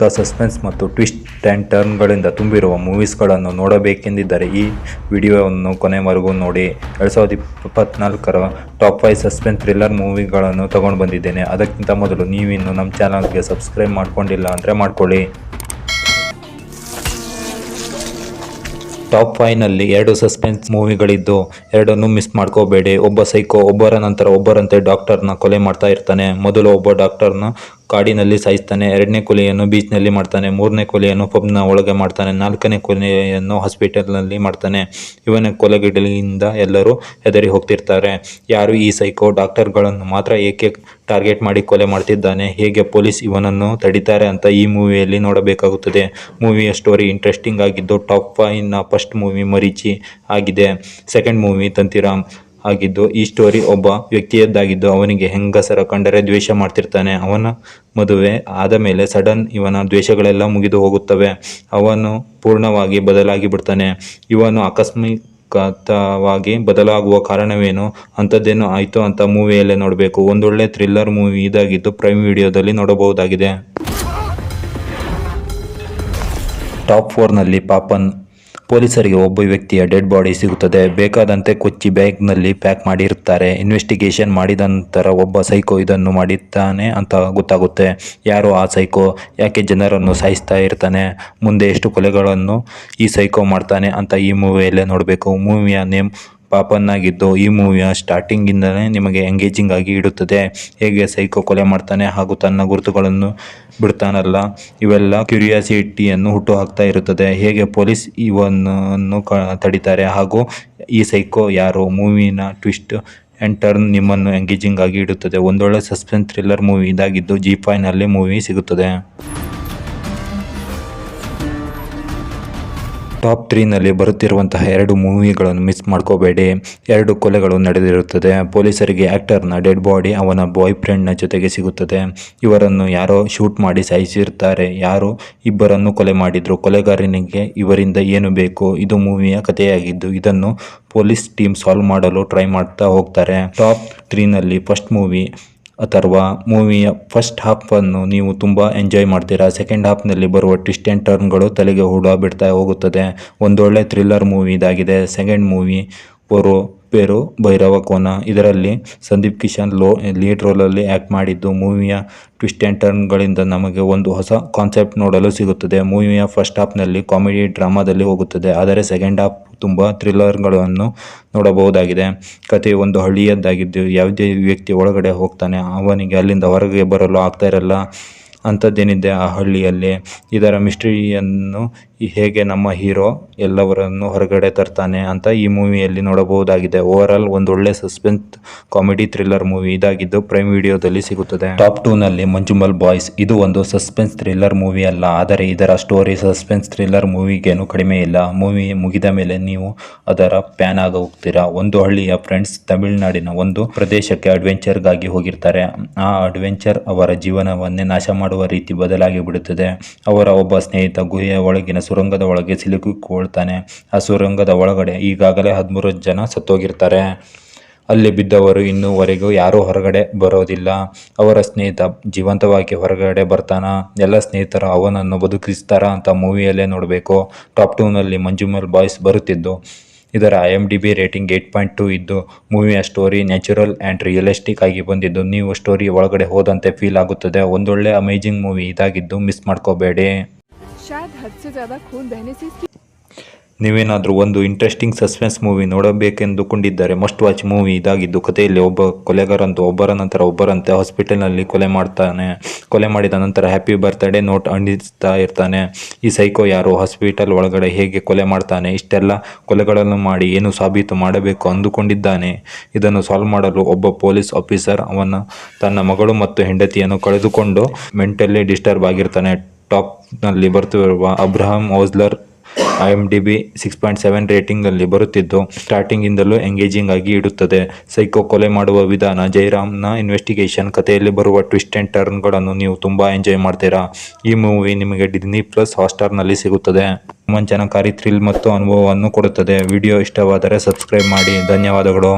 ಅದ್ಭುತ ಸಸ್ಪೆನ್ಸ್ ಮತ್ತು twist and ಟರ್ನ್ಗಳಿಂದ ತುಂಬಿರುವ ಮೂವೀಸ್ಗಳನ್ನು ನೋಡಬೇಕೆಂದಿದ್ದರೆ ಈ ವಿಡಿಯೋವನ್ನು ಕೊನೆವರೆಗೂ ನೋಡಿ. 2024ರ ಟಾಪ್ 5 ಸಸ್ಪೆನ್ಸ್ ಥ್ರಿಲ್ಲರ್ ಮೂವಿಗಳನ್ನು ತಗೊಂಡು ಬಂದಿದ್ದೇನೆ. ಅದಕ್ಕಿಂತ ಮೊದಲು ನೀವಿನ್ನು ನಮ್ಮ ಚಾನಲ್ಗೆ ಸಬ್ಸ್ಕ್ರೈಬ್ ಮಾಡ್ಕೊಂಡಿಲ್ಲ ಅಂದರೆ ಮಾಡ್ಕೊಳ್ಳಿ. ಟಾಪ್ 5ನಲ್ಲಿ 2 ಸಸ್ಪೆನ್ಸ್ ಮೂವಿಗಳಿದ್ದು ಎರಡನ್ನೂ ಮಿಸ್ ಮಾಡ್ಕೋಬೇಡಿ. ಒಬ್ಬ ಸೈಕೋ ಒಬ್ಬರ ನಂತರ ಒಬ್ಬರಂತೆ ಡಾಕ್ಟರ್ನ ಕೊಲೆ ಮಾಡ್ತಾ ಇರ್ತಾನೆ. ಮೊದಲು ಒಬ್ಬ ಡಾಕ್ಟರ್ನ ಕಾಡಿನಲ್ಲಿ ಸಾಯಿಸ್ತಾನೆ, 2ನೇ ಕೊಲೆಯನ್ನು ಬೀಚ್ನಲ್ಲಿ ಮಾಡ್ತಾನೆ, 3ನೇ ಕೊಲೆಯನ್ನು ಪಬ್ನ ಒಳಗೆ ಮಾಡ್ತಾನೆ, 4ನೇ ಕೊಲೆಯನ್ನು ಹಾಸ್ಪಿಟಲ್ನಲ್ಲಿ ಮಾಡ್ತಾನೆ. ಇವನ ಕೊಲೆಗಳಿಂದ ಎಲ್ಲರೂ ಹೆದರಿ ಹೋಗ್ತಿರ್ತಾರೆ. ಯಾರು ಈ ಸೈಕೋ? ಡಾಕ್ಟರ್ಗಳನ್ನು ಮಾತ್ರ ಏಕೆ ಟಾರ್ಗೆಟ್ ಮಾಡಿ ಕೊಲೆ ಮಾಡ್ತಿದ್ದಾನೆ? ಹೇಗೆ ಪೊಲೀಸ್ ಇವನನ್ನು ತಡೀತಾರೆ ಅಂತ ಈ ಮೂವಿಯಲ್ಲಿ ನೋಡಬೇಕಾಗುತ್ತದೆ. ಮೂವಿಯ ಸ್ಟೋರಿ ಇಂಟ್ರೆಸ್ಟಿಂಗ್ ಆಗಿದ್ದು ಟಾಪ್ 5ನ ಫಸ್ಟ್ ಮೂವಿ ಮರೀಚಿ ಆಗಿದೆ. ಸೆಕೆಂಡ್ ಮೂವಿ ತಂತಿರಾಮ್ ಆಗಿದ್ದು ಈ ಸ್ಟೋರಿ ಒಬ್ಬ ವ್ಯಕ್ತಿಯದ್ದಾಗಿದ್ದು ಅವನಿಗೆ ಹೆಂಗಸರ ಕಂಡರೆ ದ್ವೇಷ ಮಾಡ್ತಿರ್ತಾನೆ. ಅವನ ಮದುವೆ ಆದ ಮೇಲೆ ಸಡನ್ ಇವನ ದ್ವೇಷಗಳೆಲ್ಲ ಮುಗಿದು ಹೋಗುತ್ತವೆ. ಅವನು ಪೂರ್ಣವಾಗಿ ಬದಲಾಗಿ ಬಿಡ್ತಾನೆ. ಇವನು ಆಕಸ್ಮಿಕವಾಗಿ ಬದಲಾಗುವ ಕಾರಣವೇನು, ಅಂಥದ್ದೇನು ಆಯಿತು ಅಂತ ಮೂವಿಯಲ್ಲೇ ನೋಡಬೇಕು. ಒಂದೊಳ್ಳೆ ಥ್ರಿಲ್ಲರ್ ಮೂವಿ ಇದಾಗಿದ್ದು ಪ್ರೈಮ್ ವಿಡಿಯೋದಲ್ಲಿ ನೋಡಬಹುದಾಗಿದೆ. ಟಾಪ್ 4ನಲ್ಲಿ ಪಾಪನ್. ಪೊಲೀಸರಿಗೆ ಒಬ್ಬ ವ್ಯಕ್ತಿಯ ಡೆಡ್ ಬಾಡಿ ಸಿಗುತ್ತದೆ. ಬೇಕಾದಂತೆ ಕೊಚ್ಚಿ ಬ್ಯಾಗ್ನಲ್ಲಿ ಪ್ಯಾಕ್ ಮಾಡಿರುತ್ತಾರೆ. ಇನ್ವೆಸ್ಟಿಗೇಷನ್ ಮಾಡಿದ ನಂತರ ಒಬ್ಬ ಸೈಕೋ ಇದನ್ನು ಮಾಡಿದ್ದಾನೆ ಅಂತ ಗೊತ್ತಾಗುತ್ತೆ. ಯಾರು ಆ ಸೈಕೋ? ಯಾಕೆ ಜನರನ್ನು ಸಾಯಿಸ್ತಾ ಇರ್ತಾನೆ? ಮುಂದೆ ಎಷ್ಟು ಕೊಲೆಗಳನ್ನು ಈ ಸೈಕೋ ಮಾಡ್ತಾನೆ ಅಂತ ಈ ಮೂವಿಯಲ್ಲೇ ನೋಡಬೇಕು. ಮೂವಿಯ ನೇಮ್ ಪಾಪನ್ ಆಗಿದ್ದು ಈ ಮೂವಿಯ ಸ್ಟಾರ್ಟಿಂಗಿಂದಲೇ ನಿಮಗೆ ಎಂಗೇಜಿಂಗ್ ಆಗಿ ಇಡುತ್ತದೆ. ಹೇಗೆ ಸೈಕೋ ಕೊಲೆ ಮಾಡ್ತಾನೆ ಹಾಗೂ ತನ್ನ ಗುರುತುಗಳನ್ನು ಬಿಡ್ತಾನಲ್ಲ, ಇವೆಲ್ಲ ಕ್ಯೂರಿಯಾಸಿಟಿಯನ್ನು ಹುಟ್ಟು ಹಾಕ್ತಾ ಇರುತ್ತದೆ. ಹೇಗೆ ಪೊಲೀಸ್ ಇವನನ್ನು ತಡೀತಾರೆ ಹಾಗೂ ಈ ಸೈಕೋ ಯಾರು? ಮೂವಿನ ಟ್ವಿಸ್ಟ್ ಆ್ಯಂಡ್ ಟರ್ನ್ ನಿಮ್ಮನ್ನು ಎಂಗೇಜಿಂಗ್ ಆಗಿ ಇಡುತ್ತದೆ. ಒಂದೊಳ್ಳೆ ಸಸ್ಪೆನ್ಸ್ ಥ್ರಿಲ್ಲರ್ ಮೂವಿ ಇದಾಗಿದ್ದು G5ನಲ್ಲಿ ಮೂವಿ ಸಿಗುತ್ತದೆ. ಟಾಪ್ 3ನಲ್ಲಿ ಬರುತ್ತಿರುವಂತಹ 2 ಮೂವಿಗಳನ್ನು ಮಿಸ್ ಮಾಡ್ಕೋಬೇಡಿ. 2 ಕೊಲೆಗಳು ನಡೆದಿರುತ್ತದೆ. ಪೊಲೀಸರಿಗೆ ಆ್ಯಕ್ಟರ್ನ ಡೆಡ್ ಬಾಡಿ ಅವನ ಬಾಯ್ ಫ್ರೆಂಡ್ನ ಜೊತೆಗೆ ಸಿಗುತ್ತದೆ. ಇವರನ್ನು ಯಾರೋ ಶೂಟ್ ಮಾಡಿ ಸಾಯಿಸಿರ್ತಾರೆ. ಯಾರು ಇಬ್ಬರನ್ನು ಕೊಲೆ ಮಾಡಿದ್ರು? ಕೊಲೆಗಾರನಿಗೆ ಇವರಿಂದ ಏನು ಬೇಕು? ಇದು ಮೂವಿಯ ಕಥೆಯಾಗಿದ್ದು ಇದನ್ನು ಪೊಲೀಸ್ ಟೀಮ್ ಸಾಲ್ವ್ ಮಾಡಲು ಟ್ರೈ ಮಾಡ್ತಾ ಹೋಗ್ತಾರೆ. ಟಾಪ್ 3ನಲ್ಲಿ ಫಸ್ಟ್ ಮೂವಿ ಅಥರ್ವ. ಮೂವಿಯ ಫಸ್ಟ್ ಹಾಫನ್ನು ನೀವು ತುಂಬ ಎಂಜಾಯ್ ಮಾಡ್ತೀರಾ. ಸೆಕೆಂಡ್ ಹಾಫ್ನಲ್ಲಿ ಬರುವ ಟ್ವಿಸ್ಟ್ ಆ್ಯಂಡ್ ಟರ್ನ್ಗಳು ತಲೆಗೆ ಹೂಡ ಬಿಡ್ತಾ ಹೋಗುತ್ತದೆ. ಒಂದೊಳ್ಳೆ ಥ್ರಿಲ್ಲರ್ ಮೂವಿ ಇದಾಗಿದೆ. ಸೆಕೆಂಡ್ ಮೂವಿ ಪೇರು ಭೈರವ ಕೋನ. ಇದರಲ್ಲಿ ಸಂದೀಪ್ ಕಿಶನ್ ಲೀಡ್ ರೋಲಲ್ಲಿ ಆ್ಯಕ್ಟ್ ಮಾಡಿದ್ದು ಮೂವಿಯ ಟ್ವಿಸ್ಟ್ ಆ್ಯಂಡ್ ಟರ್ನ್ಗಳಿಂದ ನಮಗೆ ಒಂದು ಹೊಸ ಕಾನ್ಸೆಪ್ಟ್ ನೋಡಲು ಸಿಗುತ್ತದೆ. ಮೂವಿಯ ಫಸ್ಟ್ ಹಾಫ್ನಲ್ಲಿ ಕಾಮಿಡಿ ಡ್ರಾಮಾದಲ್ಲಿ ಹೋಗುತ್ತದೆ, ಆದರೆ ಸೆಕೆಂಡ್ ಹಾಫ್ ತುಂಬ ಥ್ರಿಲ್ಲರ್ಗಳನ್ನು ನೋಡಬಹುದಾಗಿದೆ. ಕತೆ ಒಂದು ಹಳ್ಳಿಯದ್ದಾಗಿದ್ದು ಯಾವುದೇ ವ್ಯಕ್ತಿ ಒಳಗಡೆ ಹೋಗ್ತಾನೆ ಅವನಿಗೆ ಅಲ್ಲಿಂದ ಹೊರಗೆ ಬರಲು ಆಗ್ತಾ ಇರಲ್ಲ. ಅಂಥದ್ದೇನಿದೆ ಆ ಹಳ್ಳಿಯಲ್ಲಿ? ಇದರ ಮಿಸ್ಟ್ರಿಯನ್ನು ಹೇಗೆ ನಮ್ಮ ಹೀರೋ ಎಲ್ಲವರನ್ನು ಹೊರಗಡೆ ತರ್ತಾನೆ ಅಂತ ಈ ಮೂವಿಯಲ್ಲಿ ನೋಡಬಹುದಾಗಿದೆ. ಓವರಾಲ್ ಒಂದೊಳ್ಳೆ ಸಸ್ಪೆನ್ಸ್ ಕಾಮಿಡಿ ಥ್ರಿಲ್ಲರ್ ಮೂವಿ ಇದಾಗಿದ್ದು ಪ್ರೈಮ್ ವಿಡಿಯೋದಲ್ಲಿ ಸಿಗುತ್ತದೆ. ಟಾಪ್ 2ನಲ್ಲಿ ಮಂಜುಮಲ್ ಬಾಯ್ಸ್. ಇದು ಒಂದು ಸಸ್ಪೆನ್ಸ್ ಥ್ರಿಲ್ಲರ್ ಮೂವಿ ಅಲ್ಲ, ಆದರೆ ಇದರ ಸ್ಟೋರಿ ಸಸ್ಪೆನ್ಸ್ ಥ್ರಿಲ್ಲರ್ ಮೂವಿಗೇನು ಕಡಿಮೆ ಇಲ್ಲ. ಮೂವಿ ಮುಗಿದ ಮೇಲೆ ನೀವು ಅದರ ಫ್ಯಾನ್ ಆಗಿ ಹೋಗ್ತೀರಾ. ಒಂದು ಹಳ್ಳಿಯ ಫ್ರೆಂಡ್ಸ್ ತಮಿಳುನಾಡಿನ ಒಂದು ಪ್ರದೇಶಕ್ಕೆ ಅಡ್ವೆಂಚರ್ಗಾಗಿ ಹೋಗಿರ್ತಾರೆ. ಆ ಅಡ್ವೆಂಚರ್ ಅವರ ಜೀವನವನ್ನೇ ನಾಶ ಮಾಡುವ ರೀತಿ ಬದಲಾಗಿ ಬಿಡುತ್ತದೆ. ಅವರ ಒಬ್ಬ ಸ್ನೇಹಿತ ಗುಹೆಯ ಒಳಗಿನ ಸುರಂಗದ ಒಳಗೆ ಸಿಲುಕಿಕೊಳ್ತಾನೆ. ಆ ಸುರಂಗದ ಒಳಗಡೆ ಈಗಾಗಲೇ 13 ಜನ ಸತ್ತೋಗಿರ್ತಾರೆ. ಅಲ್ಲಿ ಬಿದ್ದವರು ಇನ್ನೂವರೆಗೂ ಯಾರೂ ಹೊರಗಡೆ ಬರೋದಿಲ್ಲ. ಅವರ ಸ್ನೇಹಿತ ಜೀವಂತವಾಗಿ ಹೊರಗಡೆ ಬರ್ತಾನ? ಎಲ್ಲ ಸ್ನೇಹಿತರು ಅವನನ್ನು ಬದುಕಿಸ್ತಾರ ಅಂತ ಮೂವಿಯಲ್ಲೇ ನೋಡಬೇಕು. ಟಾಪ್ 2ನಲ್ಲಿ ಮಂಜುಮಲ್ ಬಾಯ್ಸ್ ಬರುತ್ತಿದ್ದು ಇದರ IMDb ರೇಟಿಂಗ್ 8.2 ಇದ್ದು ಮೂವಿಯ ಸ್ಟೋರಿ ನ್ಯಾಚುರಲ್ ಆ್ಯಂಡ್ ರಿಯಲಿಸ್ಟಿಕ್ ಆಗಿ ಬಂದಿದ್ದು ನೀವು ಸ್ಟೋರಿ ಒಳಗಡೆ ಹೋದಂತೆ ಫೀಲ್ ಆಗುತ್ತದೆ. ಒಂದೊಳ್ಳೆ ಅಮೇಜಿಂಗ್ ಮೂವಿ ಇದಾಗಿದ್ದು ಮಿಸ್ ಮಾಡ್ಕೋಬೇಡಿ. ನೀವೇನಾದರೂ ಒಂದು ಇಂಟ್ರೆಸ್ಟಿಂಗ್ ಸಸ್ಪೆನ್ಸ್ ಮೂವಿ ನೋಡಬೇಕೆಂದುಕೊಂಡಿದ್ದರೆ ಮಸ್ಟ್ ವಾಚ್ ಮೂವಿ ಇದಾಗಿದ್ದು ಕಥೆಯಲ್ಲಿ ಒಬ್ಬ ಕೊಲೆಗಾರಂತೂ ಒಬ್ಬರ ನಂತರ ಒಬ್ಬರಂತೆ ಹಾಸ್ಪಿಟಲ್ನಲ್ಲಿ ಕೊಲೆ ಮಾಡ್ತಾನೆ. ಕೊಲೆ ಮಾಡಿದ ನಂತರ ಹ್ಯಾಪಿ ಬರ್ತ್ಡೇ ನೋಟ್ ಅಂಟಿಸ್ತಾ ಇರ್ತಾನೆ. ಈ ಸೈಕೋ ಯಾರು? ಹಾಸ್ಪಿಟಲ್ ಒಳಗಡೆ ಹೇಗೆ ಕೊಲೆ ಮಾಡ್ತಾನೆ? ಇಷ್ಟೆಲ್ಲ ಕೊಲೆಗಳನ್ನು ಮಾಡಿ ಏನು ಸಾಬೀತು ಮಾಡಬೇಕು ಅಂದುಕೊಂಡಿದ್ದಾನೆ? ಇದನ್ನು ಸಾಲ್ವ್ ಮಾಡಲು ಒಬ್ಬ ಪೊಲೀಸ್ ಆಫೀಸರ್ ತನ್ನ ಮಗಳು ಮತ್ತು ಹೆಂಡತಿಯನ್ನು ಕಳೆದುಕೊಂಡು ಮೆಂಟಲಿ ಡಿಸ್ಟರ್ಬ್ ಆಗಿರ್ತಾನೆ. ಟಾಪ್ನಲ್ಲಿ ಬರ್ತಿರುವ ಅಬ್ರಹಾಂ ಓಸ್ಲರ್ IMDb 6.7 ರೇಟಿಂಗಲ್ಲಿ ಬರುತ್ತಿದ್ದು ಸ್ಟಾರ್ಟಿಂಗಿಂದಲೂ ಎಂಗೇಜಿಂಗ್ ಆಗಿ ಇಡುತ್ತದೆ. ಸೈಕೋ ಕೊಲೆ ಮಾಡುವ ವಿಧಾನ, ಜೈರಾಮ್ನ ಇನ್ವೆಸ್ಟಿಗೇಷನ್, ಕಥೆಯಲ್ಲಿ ಬರುವ ಟ್ವಿಸ್ಟ್ ಆ್ಯಂಡ್ ಟರ್ನ್ಗಳನ್ನು ನೀವು ತುಂಬ ಎಂಜಾಯ್ ಮಾಡ್ತೀರಾ. ಈ ಮೂವಿ ನಿಮಗೆ ಡಿಸ್ನಿ ಪ್ಲಸ್ ಹಾಟ್‌ಸ್ಟಾರ್ನಲ್ಲಿ ಸಿಗುತ್ತದೆ. ರೋಮಾಂಚನಕಾರಿ ಥ್ರಿಲ್ ಮತ್ತು ಅನುಭವವನ್ನು ಕೊಡುತ್ತದೆ. ವಿಡಿಯೋ ಇಷ್ಟವಾದರೆ ಸಬ್ಸ್ಕ್ರೈಬ್ ಮಾಡಿ. ಧನ್ಯವಾದಗಳು.